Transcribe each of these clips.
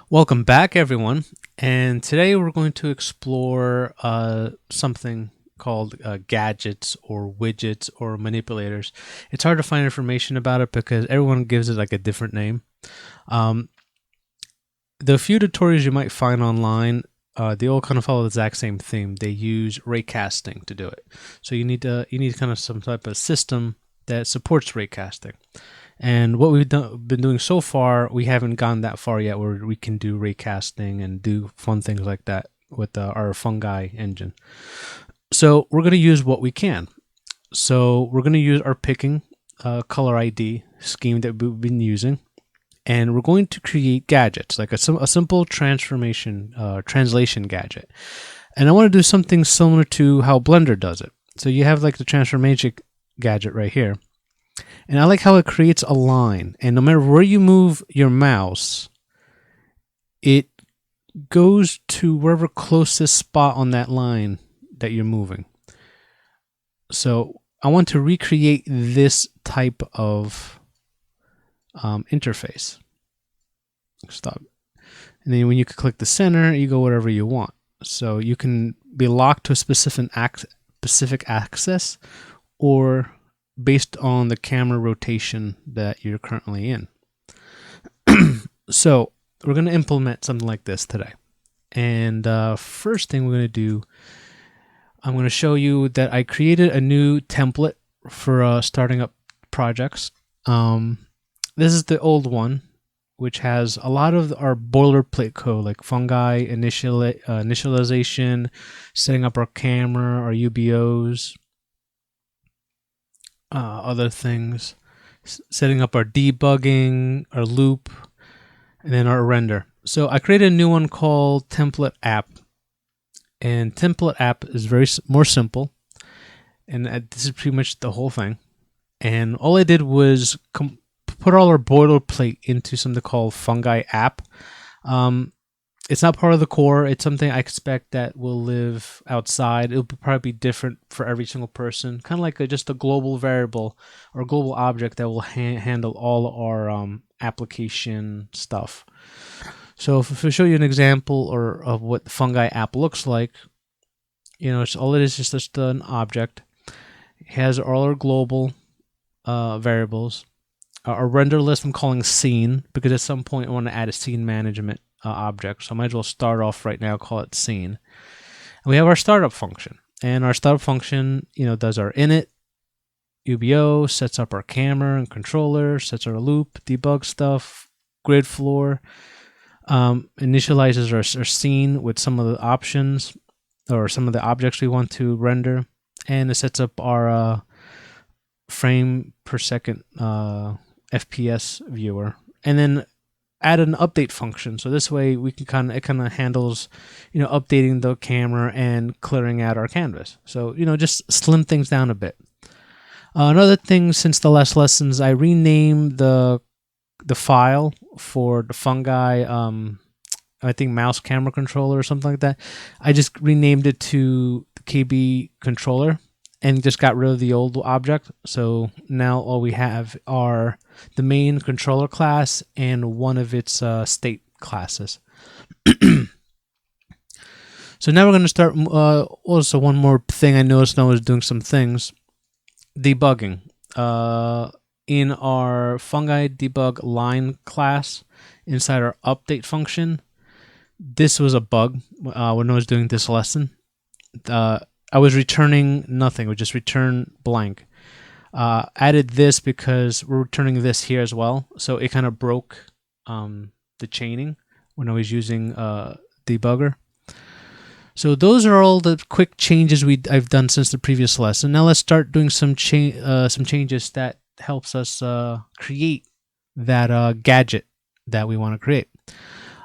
Welcome back, everyone. And today we're going to explore something called gadgets or widgets or manipulators. It's hard to find information about it because everyone gives it like a different name. Um, the few tutorials you might find online, they all kind of follow the exact same theme. They use raycasting to do it. So you need kind of some type of system that supports raycasting. And what been doing so far, we haven't gone that far yet where we can do raycasting and do fun things like that with our fungi engine. So we're going to use what we can. So we're going to use our picking color ID scheme that we've been using. And we're going to create gadgets, like a simple translation gadget. And I want to do something similar to how Blender does it. So you have like the transformation gadget right here. And I like how it creates a line. And no matter where you move your mouse, it goes to wherever closest spot on that line that you're moving. So I want to recreate this type of interface. Stop. And then when you click the center, you go whatever you want. So you can be locked to a specific axis or based on the camera rotation that you're currently in. So we're going to implement something like this today. And first thing we're going to do, I'm going to show you that I created a new template for starting up projects. This is the old one, which has a lot of our boilerplate code, like fungi initialization, setting up our camera, our UBOs, other things, setting up our debugging, our loop, and then our render. So I created a new one called template app, and template app is more simple, and this is pretty much the whole thing. And all I did was put all our boilerplate into something called fungi app. It's not part of the core. It's something I expect that will live outside. It'll probably be different for every single person. Kind of like just a global variable or global object that will handle all our application stuff. So if I show you an example of what the fungi app looks like, all it is just an object. It has all our global variables. Our render list I'm calling scene because at some point I want to add a scene management object. So I might as well start off right now, call it scene. And we have our startup function. And our startup function, does our init, UBO, sets up our camera and controller, sets our loop, debug stuff, grid floor, initializes our scene with some of the options or some of the objects we want to render, and it sets up our frame per second FPS viewer, and then add an update function. So this way we can it kind of handles, updating the camera and clearing out our canvas. So, just slim things down a bit. Another thing since the last lessons, I renamed the file for the fungi, I think mouse camera controller or something like that. I just renamed it to the KB controller and just got rid of the old object. So now all we have are the main controller class and one of its state classes. So now we're going to start. Also, one more thing I noticed when I was doing some things, debugging. In our fungi debug line class inside our update function, this was a bug when I was doing this lesson. I was returning nothing. It would just return blank. Added this because we're returning this here as well. So it kind of broke the chaining when I was using debugger. So those are all the quick changes I've done since the previous lesson. Now let's start doing some changes that helps us create that gadget that we want to create.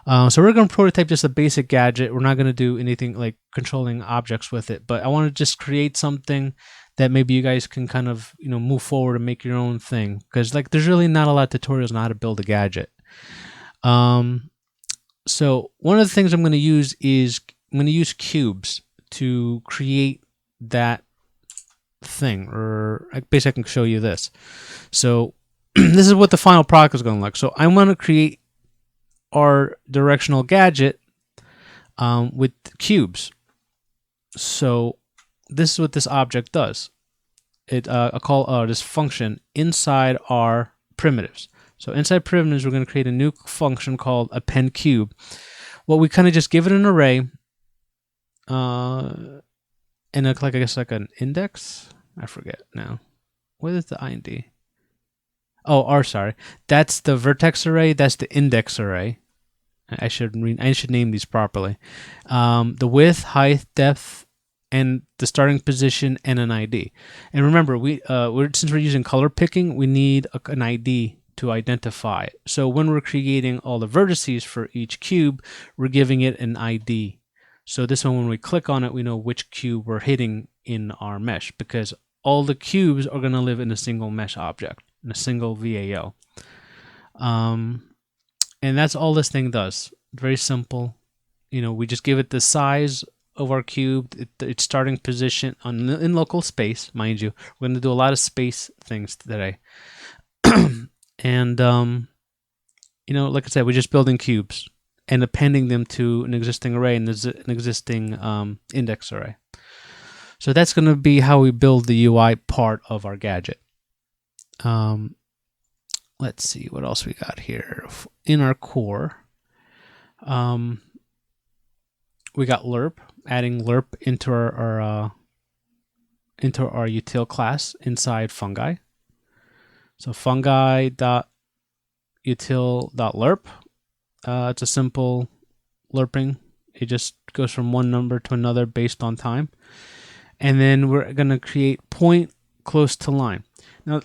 So we're going to prototype just a basic gadget. We're not going to do anything like controlling objects with it, but I want to just create something that maybe you guys can kind of, move forward and make your own thing. Because there's really not a lot of tutorials on how to build a gadget. So one of the things I'm going to use is I'm going to use cubes to create that thing, or basically I can show you this. So this is what the final product is going to look like. So I want to create our directional gadget with cubes. So this is what this object does. I call this function inside our primitives. So inside primitives, we're going to create a new function called append cube. Well, we kind of just give it an array, and like I guess like an index. I forget now. What is the IND? Oh, R. Sorry, that's the vertex array. That's the index array. I should name these properly. The width, height, depth, and the starting position, and an ID. And remember, since we're using color picking, we need an ID to identify it. So when we're creating all the vertices for each cube, we're giving it an ID. So this one, when we click on it, we know which cube we're hitting in our mesh, because all the cubes are going to live in a single mesh object, in a single VAO. And that's all this thing does. Very simple. We just give it the size of our cube, its starting position in local space, mind you. We're going to do a lot of space things today. And, like I said, we're just building cubes and appending them to an existing array and an existing index array. So that's going to be how we build the UI part of our gadget. Let's see what else we got here. In our core, we got lerp, adding lerp into our util inside fungi. So fungi.util.lerp. It's a simple lerping. It just goes from one number to another based on time. And then we're going to create point close to line. Now,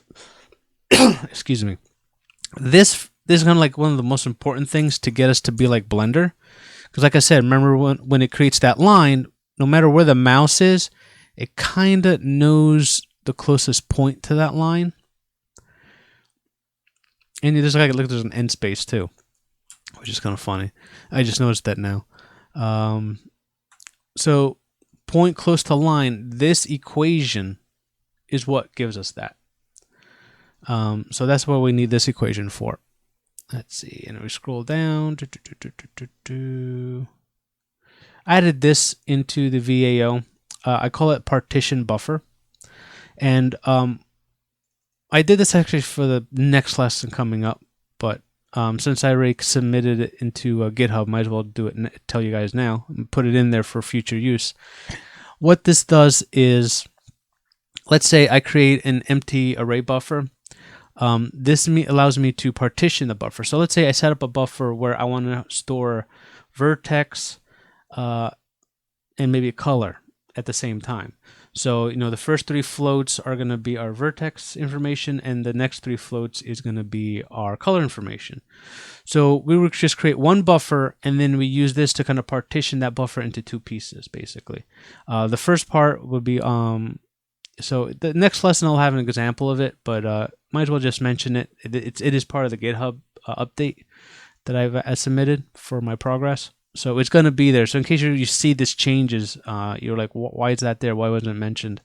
excuse me. This is kind of like one of the most important things to get us to be like Blender. Because like I said, remember when it creates that line, no matter where the mouse is, it kind of knows the closest point to that line. And there's there's an end space too, which is kind of funny. I just noticed that now. So point close to line, this equation is what gives us that. So that's what we need this equation for. Let's see, and we scroll down. I added this into the VAO. I call it partition buffer. And I did this actually for the next lesson coming up, but since I already submitted it into GitHub, might as well do it and tell you guys now and put it in there for future use. What this does is, let's say I create an empty array buffer. This allows me to partition the buffer. So let's say I set up a buffer where I want to store vertex and maybe a color at the same time. So, the first 3 floats are going to be our vertex information, and the next 3 floats is going to be our color information. So we would just create one buffer, and then we use this to kind of partition that buffer into 2 pieces, basically. The first part would be, so the next lesson I'll have an example of it, but might as well just mention it. It is part of the GitHub update that I've submitted for my progress. So it's going to be there. So in case you see this changes, you're like, why is that there? Why wasn't it mentioned?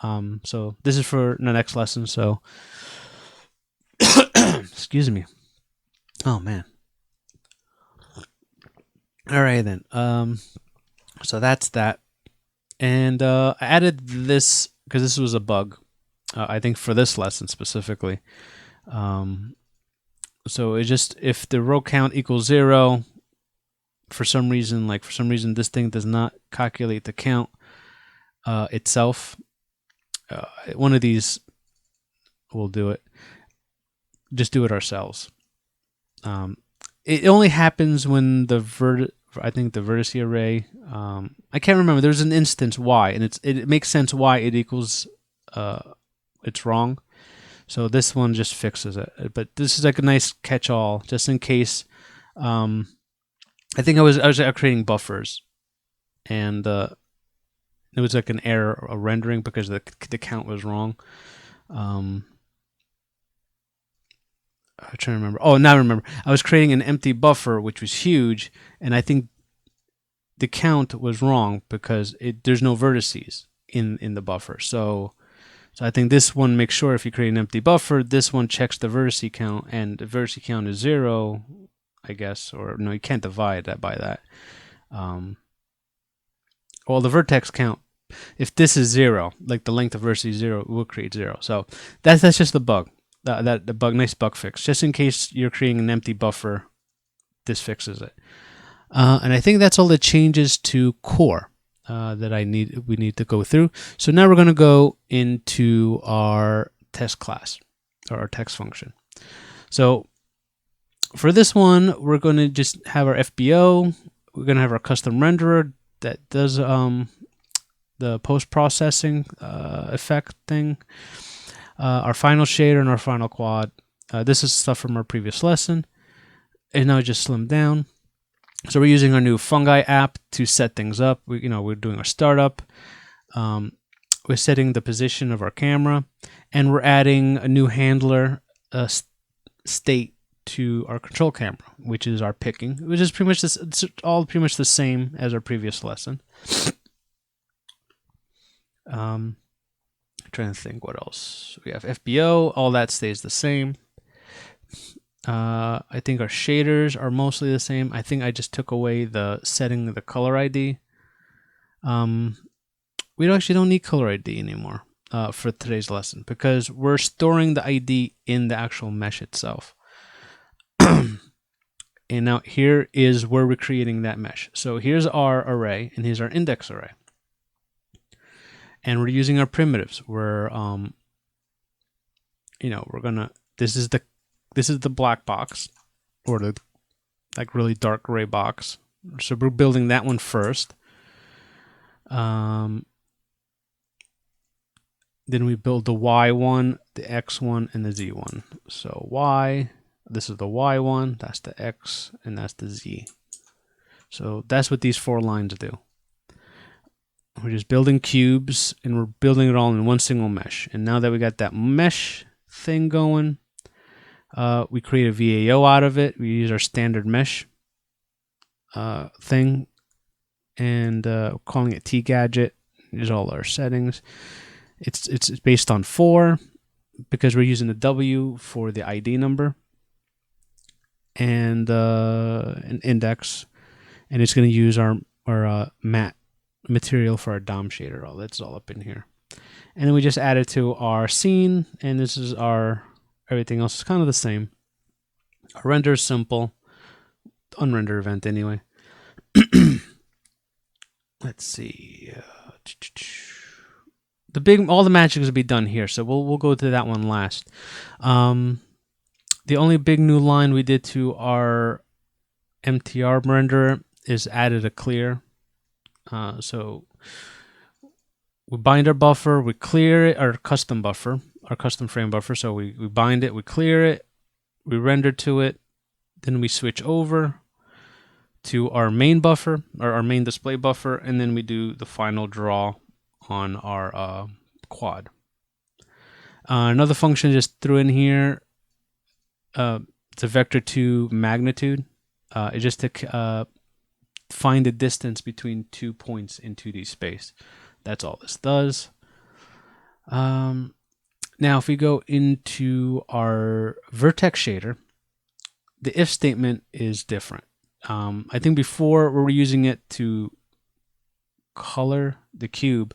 So this is for the next lesson. So, excuse me. Oh, man. All right, then. So that's that. And I added this because this was a bug, I think, for this lesson specifically. So it just, if the row count equals 0, for some reason this thing does not calculate the count itself. One of these will do it. Just do it ourselves. It only happens when the vertice array. I can't remember. There's an instance why, and it makes sense why it equals. It's wrong. So this one just fixes it. But this is like a nice catch-all, just in case. I think I was creating buffers, and it was like an error, a rendering, because the count was wrong. I'm trying to remember. Oh, now I remember. I was creating an empty buffer, which was huge, and I think the count was wrong because there's no vertices in the buffer. So I think this one makes sure if you create an empty buffer, this one checks the vertice count, and the vertice count is 0. I guess, or no, you can't divide that by that. Well, the vertex count, if this is 0, like the length of vertex is 0, it will create 0. So that's just the bug. The bug, nice bug fix. Just in case you're creating an empty buffer, this fixes it. And I think that's all the changes to core that we need to go through. So now we're going to go into our test class, or our text function. So for this one, we're going to just have our FBO. We're going to have our custom renderer that does the post-processing effect thing. Our final shader and our final quad. This is stuff from our previous lesson. And now I just slimmed down. So we're using our new Fungi app to set things up. We're doing our startup. We're setting the position of our camera, and we're adding a new handler state to our control camera, which is our picking, which is pretty much this. It's all pretty much the same as our previous lesson. Trying to think what else. We have FBO. All that stays the same. I think our shaders are mostly the same. I think I just took away the setting of the color ID. We actually don't need color ID anymore for today's lesson, because we're storing the ID in the actual mesh itself. And now here is where we're creating that mesh. So here's our array, and here's our index array. And we're using our primitives. We're this is the black box, or the like really dark gray box. So we're building that one first. Then we build the Y one, the X one, and the Z one. So Y, this is the Y one, that's the X, and that's the Z. So that's what these 4 lines do. We're just building cubes, and we're building it all in one single mesh. And now that we got that mesh thing going, we create a VAO out of it. We use our standard mesh thing, and calling it T-Gadget. Here's all our settings. It's based on 4, because we're using the W for the ID number, and an index, and it's going to use our matte material for our DOM shader. All that's all up in here. And then we just add it to our scene, and this is our everything else is kind of the same. Our render is simple, unrender event anyway. Let's see. All the magic will be done here, so we'll go to that one last. The only big new line we did to our MTR renderer is added a clear. So we bind our buffer, we clear it, our custom buffer, our custom frame buffer. So we bind it, we clear it, we render to it, then we switch over to our main buffer, or our main display buffer, and then we do the final draw on our quad. Another function I just threw in here, it's a vector2 magnitude. It's just to find the distance between 2 points in 2D space. That's all this does. Now, if we go into our vertex shader, the if statement is different. I think before we were using it to color the cube.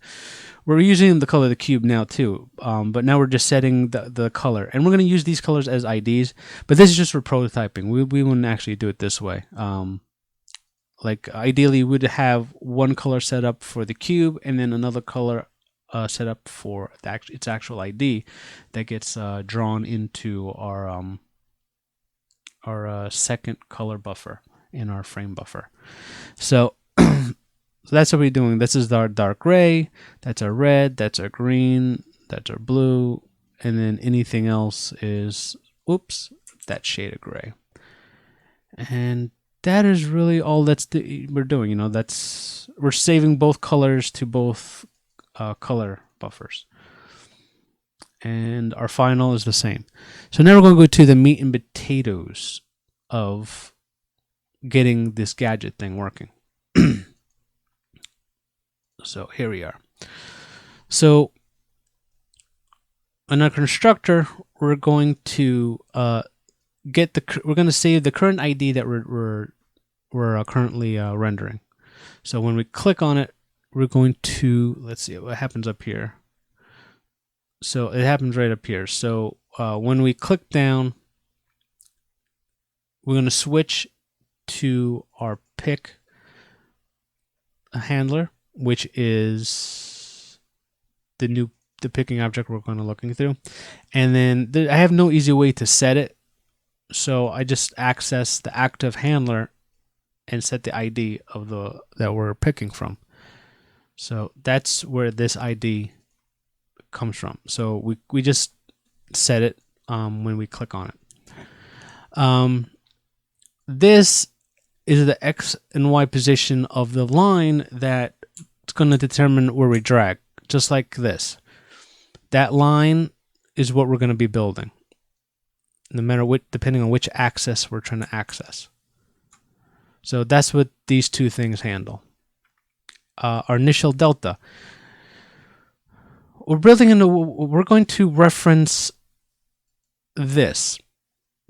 We're using the color of the cube now too, but now we're just setting the color. And we're going to use these colors as IDs, but this is just for prototyping. We wouldn't actually do it this way. Like ideally, we'd have one color set up for the cube and then another color set up for its actual ID that gets drawn into our second color buffer in our frame buffer. So that's what we're doing. This is our dark gray, that's our red, that's our green, that's our blue, and then anything else is, that shade of gray. And that is really all we're doing. You know, we're saving both colors to both color buffers. And our final is the same. So now we're going to go to the meat and potatoes of getting this gadget thing working. So here we are. So in our constructor, we're going to we're going to save the current ID that we're currently rendering. So when we click on it, we're going to, let's see what happens up here. So it happens right up here. So when we click down, we're going to switch to our pick handler, which is the picking object we're going to looking through. And then I have no easy way to set it, so I just access the active handler and set the ID of that we're picking from. So that's where this ID comes from. So we just set it when we click on it. This is the X and Y position of the line that's going to determine where we drag, just like this. That line is what we're going to be building, no matter what, depending on which axis we're trying to access. So that's what these two things handle. Our initial delta. We're going to reference this.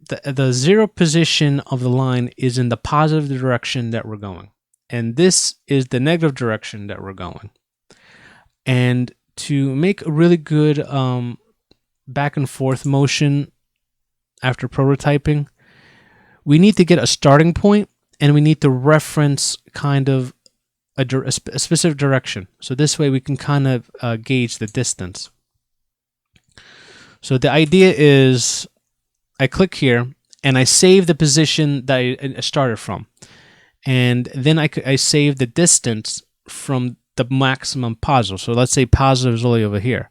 The zero position of the line is in the positive direction that we're going, and this is the negative direction that we're going. And to make a really good back and forth motion after prototyping, we need to get a starting point, and we need to reference kind of a specific direction. So this way we can kind of gauge the distance. So the idea is, I click here and I save the position that I started from, and then I save the distance from the maximum positive. So let's say positive is only over here.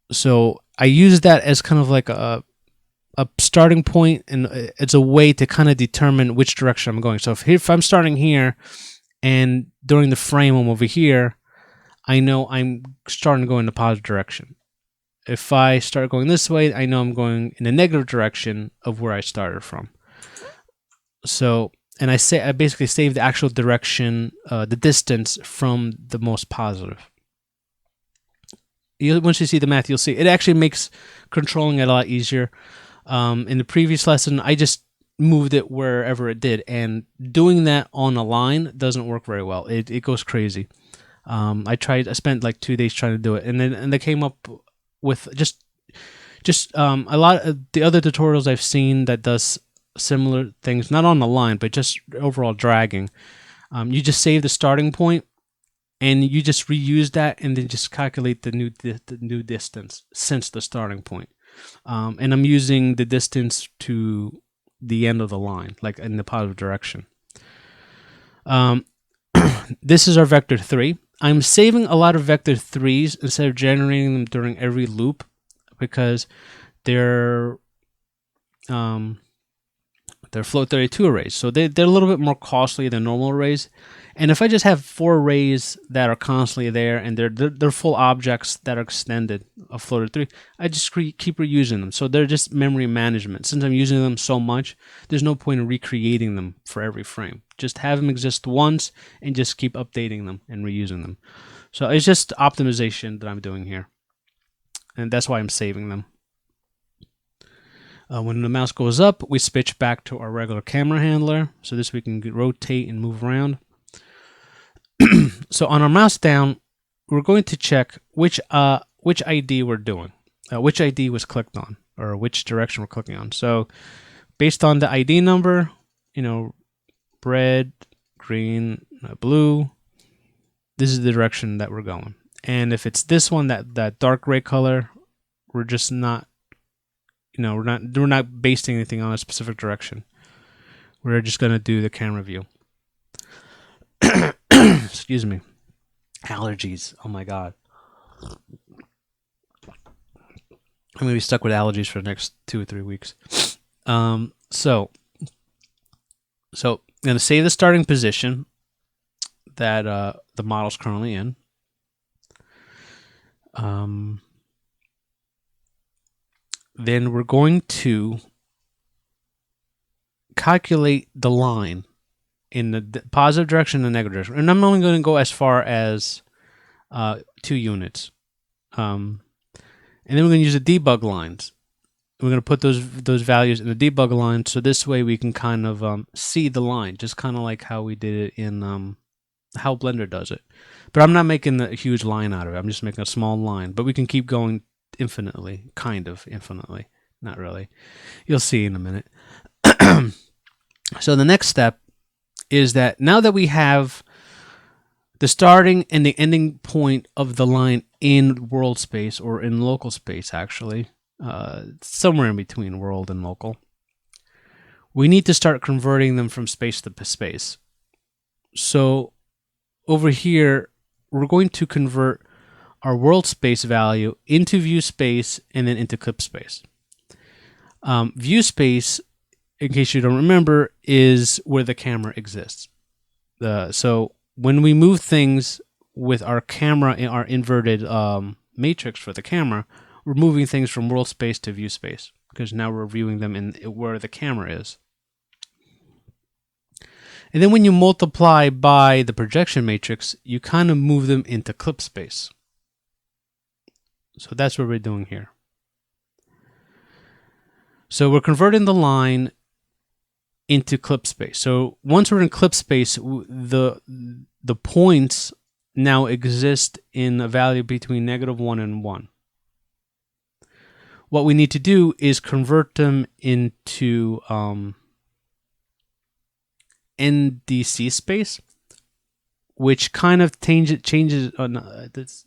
So I use that as kind of like a starting point, and it's a way to kind of determine which direction I'm going. So if I'm starting here and during the frame I'm over here, I know I'm starting to go in the positive direction. If I start going this way, I know I'm going in the negative direction of where I started from. So, and I basically save the actual direction, the distance from the most positive. Once you see the math, you'll see it actually makes controlling it a lot easier. In the previous lesson, I just moved it wherever it did, and doing that on a line doesn't work very well. It goes crazy. I spent like 2 days trying to do it, and they came up with just a lot of the other tutorials I've seen that does similar things, not on the line, but just overall dragging. You just save the starting point, and you just reuse that, and then just calculate the new distance since the starting point. And I'm using the distance to the end of the line, like in the positive direction. This is our vector 3. I'm saving a lot of vector 3s instead of generating them during every loop, because they're float 32 arrays, so they're a little bit more costly than normal arrays. And if I just have 4 arrays that are constantly there, and they're full objects that are extended of floater 3, I just keep reusing them. So they're just memory management. Since I'm using them so much, there's no point in recreating them for every frame. Just have them exist once and just keep updating them and reusing them. So it's just optimization that I'm doing here, and that's why I'm saving them. When the mouse goes up, we switch back to our regular camera handler. So this we can rotate and move around. So on our mouse down, we're going to check which ID we're doing, which ID was clicked on, or which direction we're clicking on. So based on the ID number, red, green, blue, this is the direction that we're going. And if it's this one, that dark gray color, we're just not, we're not basing anything on a specific direction. We're just going to do the camera view. Excuse me. Allergies. Oh my God. I'm going to be stuck with allergies for the next 2 or 3 weeks. So I'm going to save the starting position that the model's currently in. Then we're going to calculate the line in the positive direction and the negative direction. And I'm only going to go as far as 2 units. And then we're going to use the debug lines. We're going to put those values in the debug line, so this way we can kind of see the line, just kind of like how we did it in how Blender does it. But I'm not making a huge line out of it. I'm just making a small line. But we can keep going infinitely, kind of infinitely. Not really. You'll see in a minute. So the next step is that now that we have the starting and the ending point of the line in world space, or in local space actually, somewhere in between world and local, we need to start converting them from space to space. So over here, we're going to convert our world space value into view space and then into clip space. View space, in case you don't remember, is where the camera exists. So when we move things with our camera in our inverted matrix for the camera, we're moving things from world space to view space, because now we're viewing them in where the camera is. And then when you multiply by the projection matrix, you kind of move them into clip space. So that's what we're doing here. So we're converting the line into clip space. So once we're in clip space, the points now exist in a value between -1 and 1. What we need to do is convert them into NDC space, which kind of changes. This.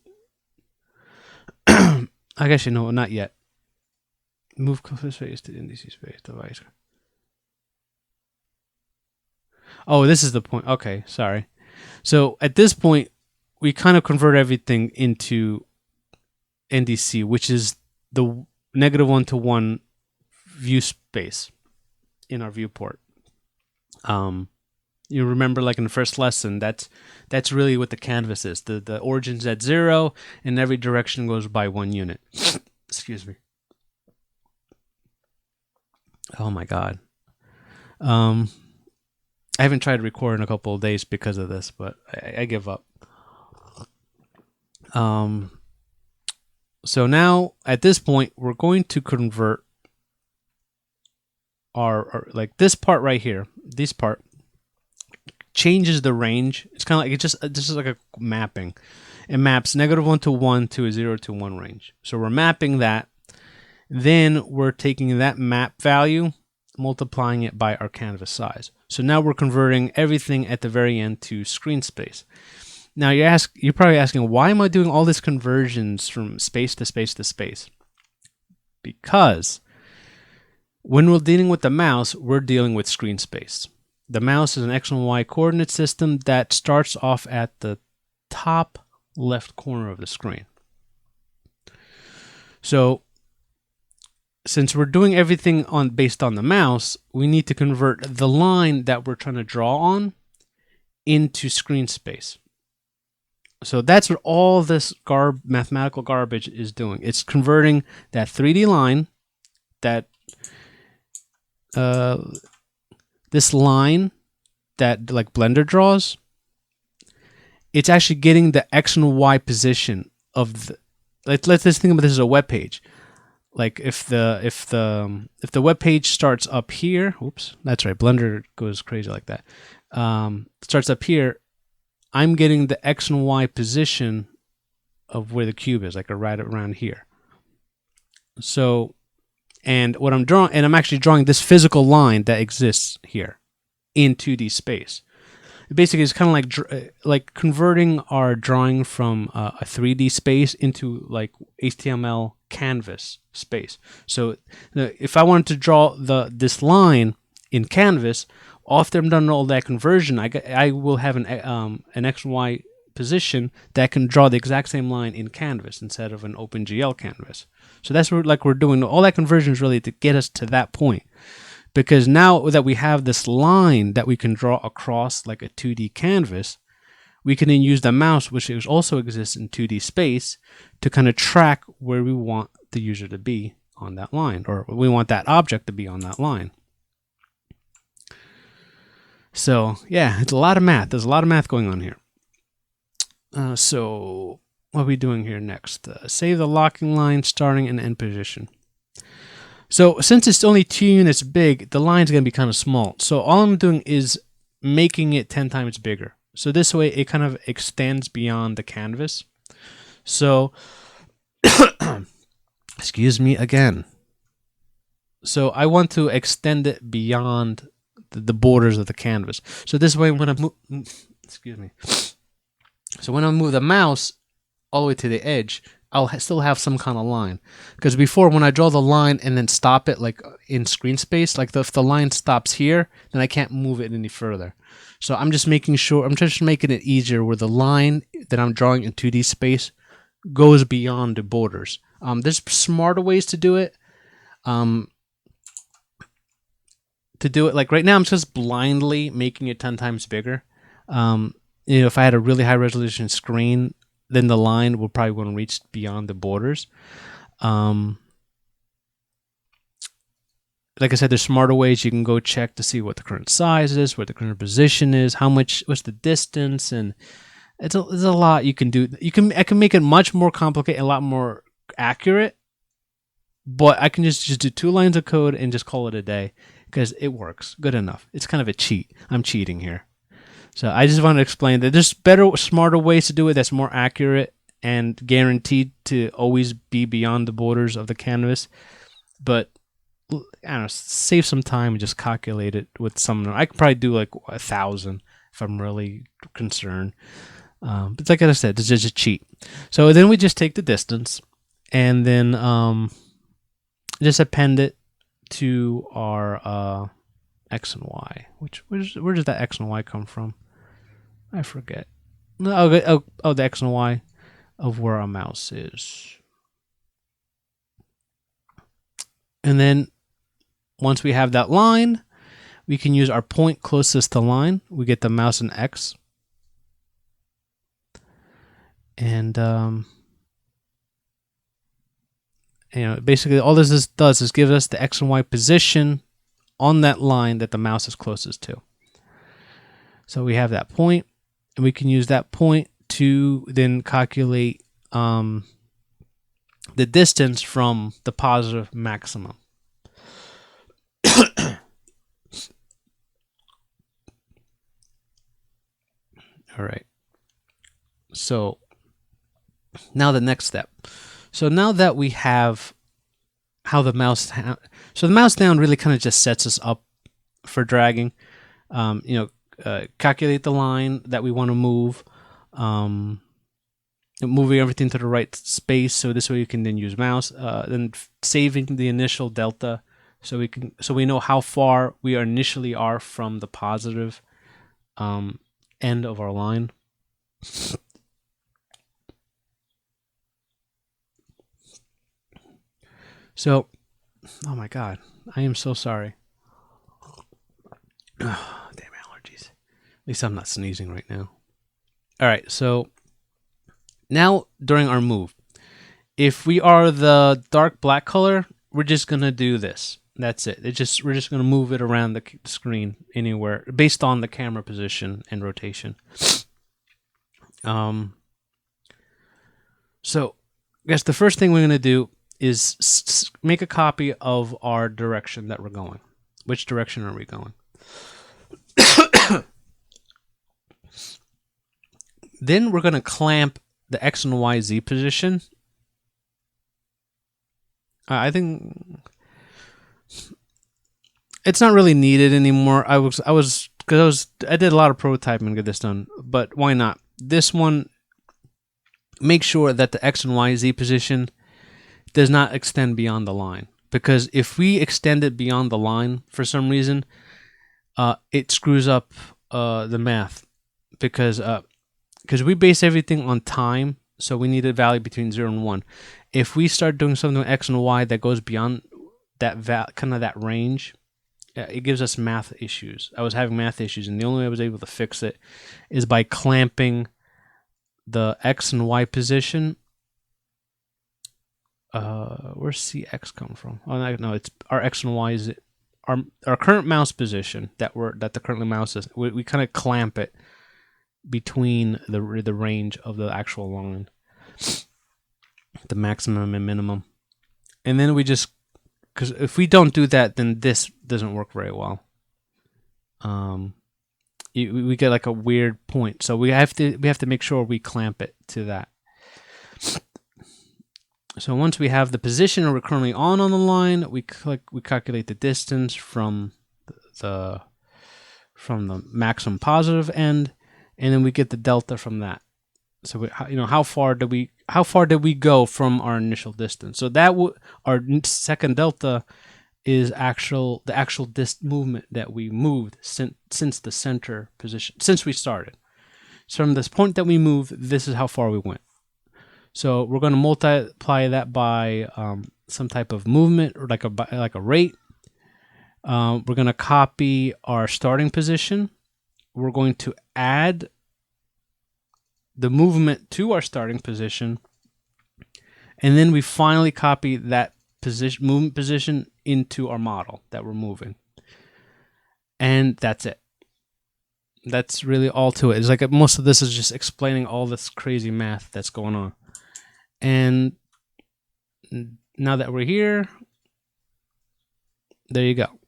I guess you know, not yet. Move clip space to NDC space device. Oh, this is the point. Okay, sorry. So at this point, we kind of convert everything into NDC, which is the -1 to 1 view space in our viewport. You remember, like in the first lesson, that's really what the canvas is. The origin's at 0, and every direction goes by 1 unit. Excuse me. Oh my God. I haven't tried to record in a couple of days because of this, but I give up. So now at this point, we're going to convert our like this part right here. This part changes the range. It's kind of like this is like a mapping. It maps -1 to 1 to a 0 to 1 range. So we're mapping that. Then we're taking that map value, multiplying it by our canvas size. So now we're converting everything at the very end to screen space. Now you're probably asking, why am I doing all these conversions from space to space to space? Because when we're dealing with the mouse, we're dealing with screen space. The mouse is an X and Y coordinate system that starts off at the top left corner of the screen. So since we're doing everything based on the mouse, we need to convert the line that we're trying to draw on into screen space. So that's what all this mathematical garbage is doing. It's converting that 3D line, that this line that like Blender draws. It's actually getting the X and Y position of the. Let's just think about this as a web page. Like if the web page starts up here, oops, that's right, Blender goes crazy like that. Starts up here, I'm getting the X and Y position of where the cube is, like right around here. So, and what I'm drawing, and I'm actually drawing this physical line that exists here in 2D space. Basically, it's kind of like converting our drawing from a 3D space into like HTML canvas space. So if I wanted to draw this line in canvas, after I'm done all that conversion, I will have an X and Y position that can draw the exact same line in canvas instead of an OpenGL canvas. So that's what we're doing. All that conversion is really to get us to that point. Because now that we have this line that we can draw across like a 2D canvas, we can then use the mouse, which also exists in 2D space, to kind of track where we want the user to be on that line, or we want that object to be on that line. So yeah, it's a lot of math. There's a lot of math going on here. So what are we doing here next? Save the locking line starting and end position. So since it's only 2 units big, the line's going to be kind of small. So all I'm doing is making it 10 times bigger. So this way it kind of extends beyond the canvas. So, excuse me again. So I want to extend it beyond the borders of the canvas. So this way when I move, excuse me. So when I move the mouse all the way to the edge, I'll still have some kind of line. Because before, when I draw the line and then stop it like in screen space, like if the line stops here, then I can't move it any further. So I'm just making sure, I'm just making it easier where the line that I'm drawing in 2D space goes beyond the borders. There's smarter ways to do it. Like right now, I'm just blindly making it 10 times bigger. If I had a really high resolution screen, then the line will probably want to reach beyond the borders. Like I said, there's smarter ways you can go check to see what the current size is, what the current position is, what's the distance, and there's a lot you can do. I can make it much more complicated, a lot more accurate, but I can just do 2 lines of code and just call it a day because it works good enough. It's kind of a cheat. I'm cheating here. So I just want to explain that there's better, smarter ways to do it that's more accurate and guaranteed to always be beyond the borders of the canvas. But I don't know, save some time and just calculate it with some. I could probably do like 1,000 if I'm really concerned. But like I said, it's just a cheat. So then we just take the distance and then just append it to our X and Y. Where does that X and Y come from? I forget. The X and Y of where our mouse is. And then once we have that line, we can use our point closest to line. We get the mouse and X. And basically all this does is give us the X and Y position on that line that the mouse is closest to. So we have that point, and we can use that point to then calculate the distance from the positive maximum. All right. So now the next step. So now that we have how the mouse, so the mouse down really kind of just sets us up for dragging. Calculate the line that we want to move, moving everything to the right space. So this way you can then use mouse, then saving the initial delta, so we know how far we initially are from the positive end of our line. So, oh my God, I am so sorry. Oh, damn allergies. At least I'm not sneezing right now. All right, so now during our move, if we are the dark black color, we're just gonna do this. That's it. We're just gonna move it around the screen anywhere based on the camera position and rotation. So I guess the first thing we're gonna do is make a copy of our direction that we're going. Which direction are we going? Then we're going to clamp the X and Y, Z position. I think it's not really needed anymore. I did a lot of prototyping to get this done, but why not? This one, make sure that the X and Y, Z position does not extend beyond the line, because if we extend it beyond the line for some reason, it screws up the math, because we base everything on time, so we need a value between 0 and 1. If we start doing something with X and Y that goes beyond that kind of that range, it gives us math issues. I was having math issues, and the only way I was able to fix it is by clamping the X and Y position. Where's CX come from? Oh no, it's our X and Y is our current mouse position that the currently mouse is. We kind of clamp it between the range of the actual line, the maximum and minimum, and then we just because if we don't do that, then this doesn't work very well. We get like a weird point, so we have to make sure we clamp it to that. So once we have the position we're currently on the line, we calculate the distance from the maximum positive end, and then we get the delta from that. So how far did we go from our initial distance? So that our second delta is the actual movement that we moved since the center position, since we started. So from this point that we moved, this is how far we went. So we're going to multiply that by some type of movement, or like a rate. We're going to copy our starting position. We're going to add the movement to our starting position, and then we finally copy that movement position into our model that we're moving. And that's it. That's really all to it. It's like most of this is just explaining all this crazy math that's going on. And now that we're here, there you go.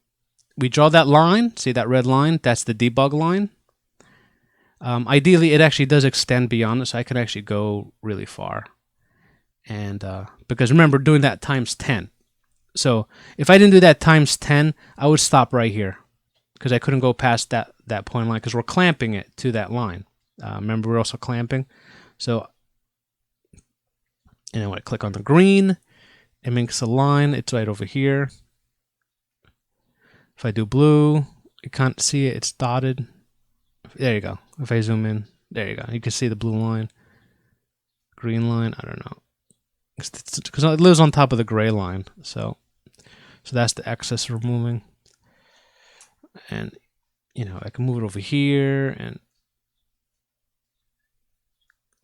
We draw that line. See that red line? That's the debug line. Ideally, it actually does extend beyond it, so I can actually go really far. And because remember, doing that times 10. So if I didn't do that times 10, I would stop right here, because I couldn't go past that point line, because we're clamping it to that line. Remember, we're also clamping. So, and then when I click on the green, it makes a line. It's right over here. If I do blue, you can't see it. It's dotted. There you go. If I zoom in, there you go. You can see the blue line. Green line, I don't know. Because it lives on top of the gray line. So that's the excess we're moving. And, I can move it over here. And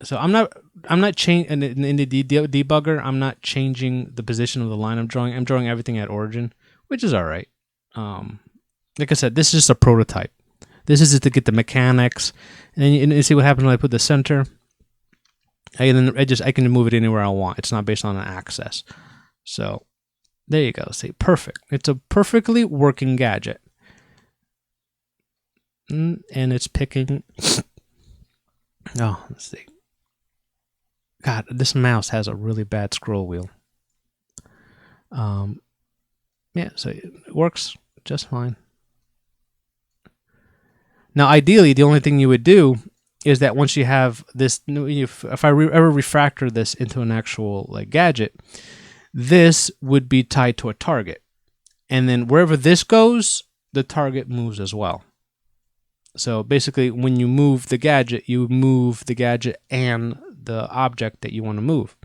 so I'm not changing in the debugger. I'm not changing the position of the line I'm drawing. I'm drawing everything at origin, which is all right. Like I said, this is just a prototype. This is just to get the mechanics, and then you see what happens when I put the center. I can move it anywhere I want. It's not based on an axis. So there you go. See, perfect. It's a perfectly working gadget, and it's picking. Oh, let's see. God, this mouse has a really bad scroll wheel. Yeah, so it works just fine. Now, ideally, the only thing you would do is that once you have this, if I ever refactor this into an actual gadget, this would be tied to a target. And then wherever this goes, the target moves as well. So basically, when you move the gadget, you move the gadget and the object that you want to move.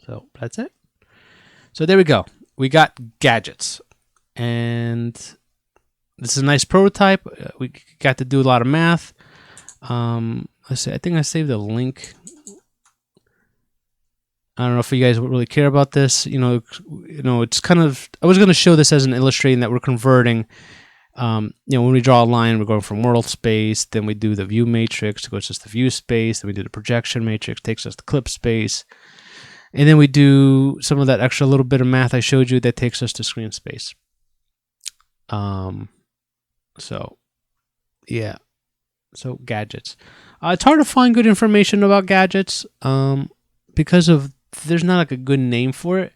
So that's it. So there we go. We got gadgets. And this is a nice prototype. We got to do a lot of math. Let's see. I think I saved a link. I don't know if you guys would really care about this. It's kind of. I was going to show this as an illustration that we're converting. When we draw a line, we're going from world space. Then we do the view matrix to go to the view space. Then we do the projection matrix, takes us to clip space. And then we do some of that extra little bit of math I showed you that takes us to screen space. So yeah, so gadgets. It's hard to find good information about gadgets, because there's not like a good name for it.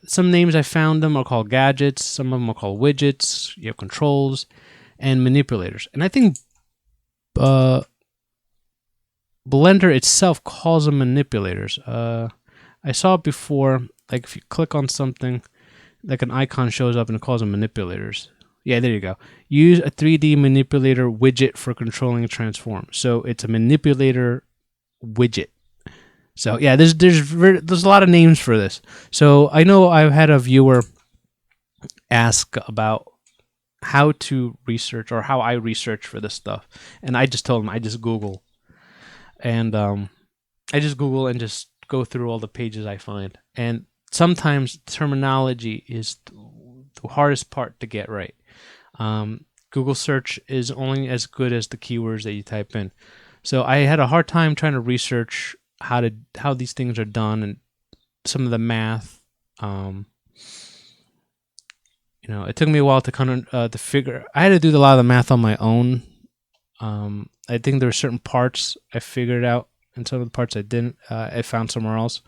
Some names I found them are called gadgets. Some of them are called widgets. You have controls and manipulators. And I think, Blender itself calls them manipulators. I saw it before, like if you click on something, like an icon shows up and it calls them manipulators. Yeah, there you go. Use a 3D manipulator widget for controlling a transform. So it's a manipulator widget. So yeah, there's a lot of names for this. So I know I've had a viewer ask about how to research or how I research for this stuff, and I just told him I just Google, and I just Google and just go through all the pages I find, and sometimes terminology is the hardest part to get right. Google search is only as good as the keywords that you type in. So I had a hard time trying to research how these things are done, and some of the math. Um, it took me a while to kind of to figure. I had to do a lot of the math on my own. I think there were certain parts I figured out, and some of the parts I didn't. I found somewhere else.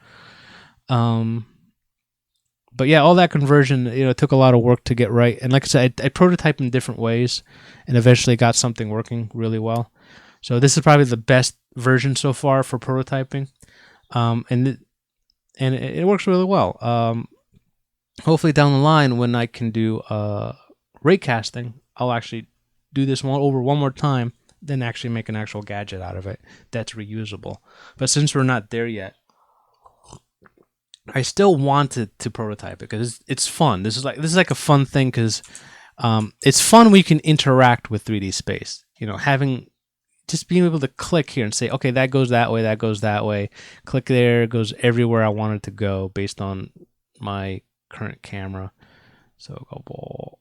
But yeah, all that conversion, it took a lot of work to get right. And like I said, I prototyped in different ways, and eventually got something working really well. So this is probably the best version so far for prototyping, and it works really well. Hopefully down the line, when I can do rate casting, I'll actually do this over one more time, then actually make an actual gadget out of it that's reusable. But since we're not there yet, I still wanted to prototype it because it's fun. This is like a fun thing because it's fun when you can interact with 3D space. Having just being able to click here and say, okay, that goes that way, that goes that way. Click there, it goes everywhere I want it to go based on my current camera. So go.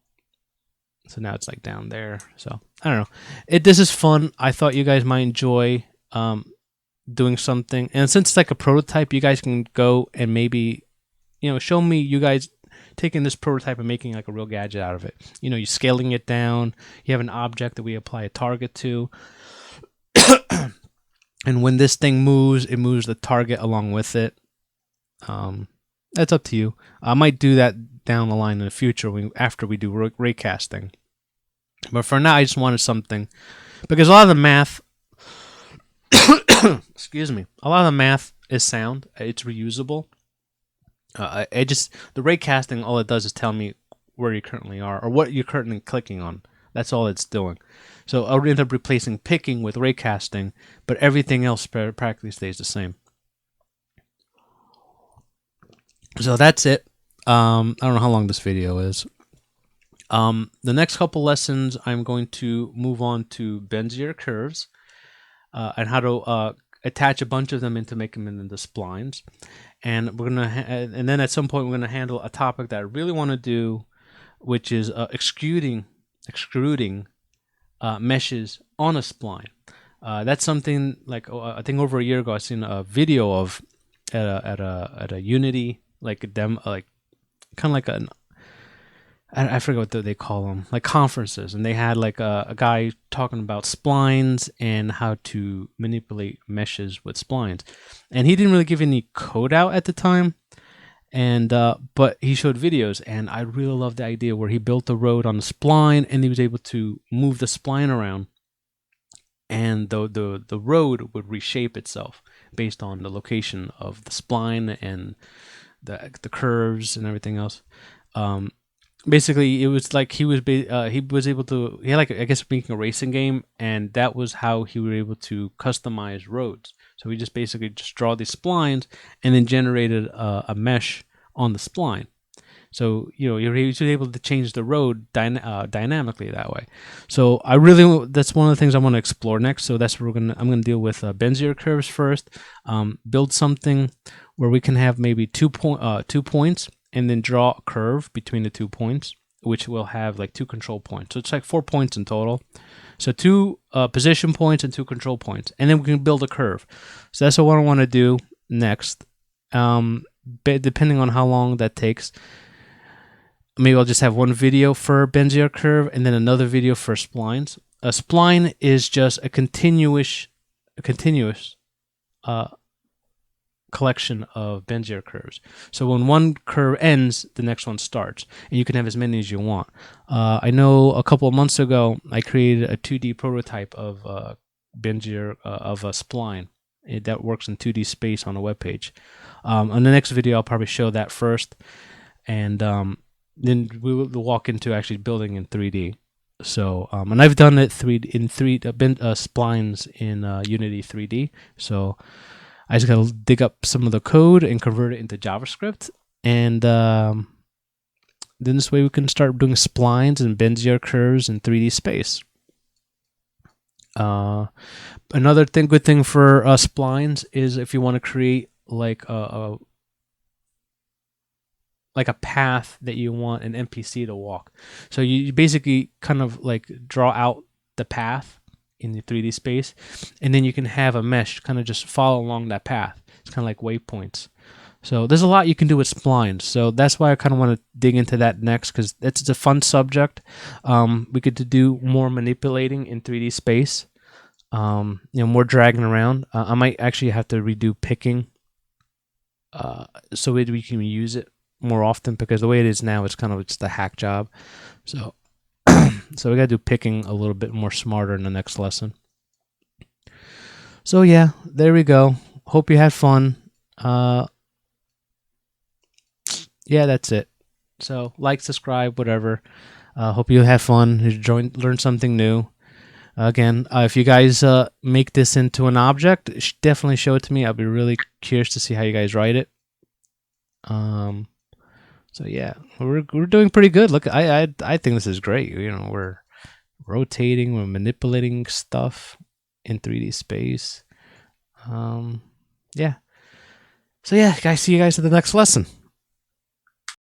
So now it's like down there. So I don't know. This is fun. I thought you guys might enjoy doing something, and since it's like a prototype, you guys can go and maybe show me you guys taking this prototype and making like a real gadget out of it. You're scaling it down. You have an object that we apply a target to, and when this thing moves, it moves the target along with it. That's up to you. I might do that down the line in the future after we do raycasting. But for now, I just wanted something because a lot of the math excuse me, a lot of the math is sound. It's reusable. The raycasting, all it does is tell me where you currently are or what you're currently clicking on. That's all it's doing. So I'll end up replacing picking with raycasting, but everything else practically stays the same. So that's it. I don't know how long this video is. The next couple lessons, I'm going to move on to Benziger Curves and how to attach a bunch of them to make them into splines. And we're gonna, and then at some point we're gonna handle a topic that I really want to do, which is extruding meshes on a spline. That's something like I think over a year ago I seen a video of at a Unity like a demo, like kind of like I forget what they call them, like conferences, and they had like a guy talking about splines and how to manipulate meshes with splines, and he didn't really give any code out at the time, and but he showed videos, and I really loved the idea where he built a road on the spline, and he was able to move the spline around, and the road would reshape itself based on the location of the spline and the curves and everything else. Basically, it was like he was able to, he had like, I guess, making a racing game, and that was how he was able to customize roads. So he just basically just draw these splines and then generated a mesh on the spline. So he was able to change the road dynamically that way. So that's one of the things I want to explore next. So that's what I'm gonna deal with Benziger Curves first. Build something where we can have maybe 2 points, and then draw a curve between the 2 points, which will have like 2 control points. So it's like 4 points in total. So 2 position points and 2 control points, and then we can build a curve. So that's what I want to do next. Depending on how long that takes, maybe I'll just have one video for Benziger Curve and then another video for splines. A spline is just a continuous collection of Benziger curves. So when one curve ends, the next one starts, and you can have as many as you want. I know a couple of months ago, I created a 2D prototype of Benziger of a spline that works in 2D space on a web page. On the next video, I'll probably show that first, and then we will walk into actually building in 3D. So, and I've done it splines in Unity 3D. So I just gotta dig up some of the code and convert it into JavaScript, and then this way we can start doing splines and Benziger curves in 3D space. Another good thing for splines is if you want to create like a path that you want an NPC to walk. So you basically kind of like draw out the path in the 3D space, and then you can have a mesh kind of just follow along that path. It's kind of like waypoints. So there's a lot you can do with splines. So that's why I kind of want to dig into that next, because it's a fun subject. We get to do more manipulating in 3D space. More dragging around. I might actually have to redo picking, so we can use it more often, because the way it is now, it's kind of just a hack job. So, so we gotta do picking a little bit more smarter in the next lesson. So yeah, there we go. Hope you had fun. Yeah, that's it. So like, subscribe, whatever. Hope you have fun. Learn something new. Again, if you guys make this into an object, definitely show it to me. I'll be really curious to see how you guys write it. So yeah, we're doing pretty good. Look, I think this is great. We're rotating, we're manipulating stuff in 3D space. Yeah. So yeah, guys, see you guys at the next lesson.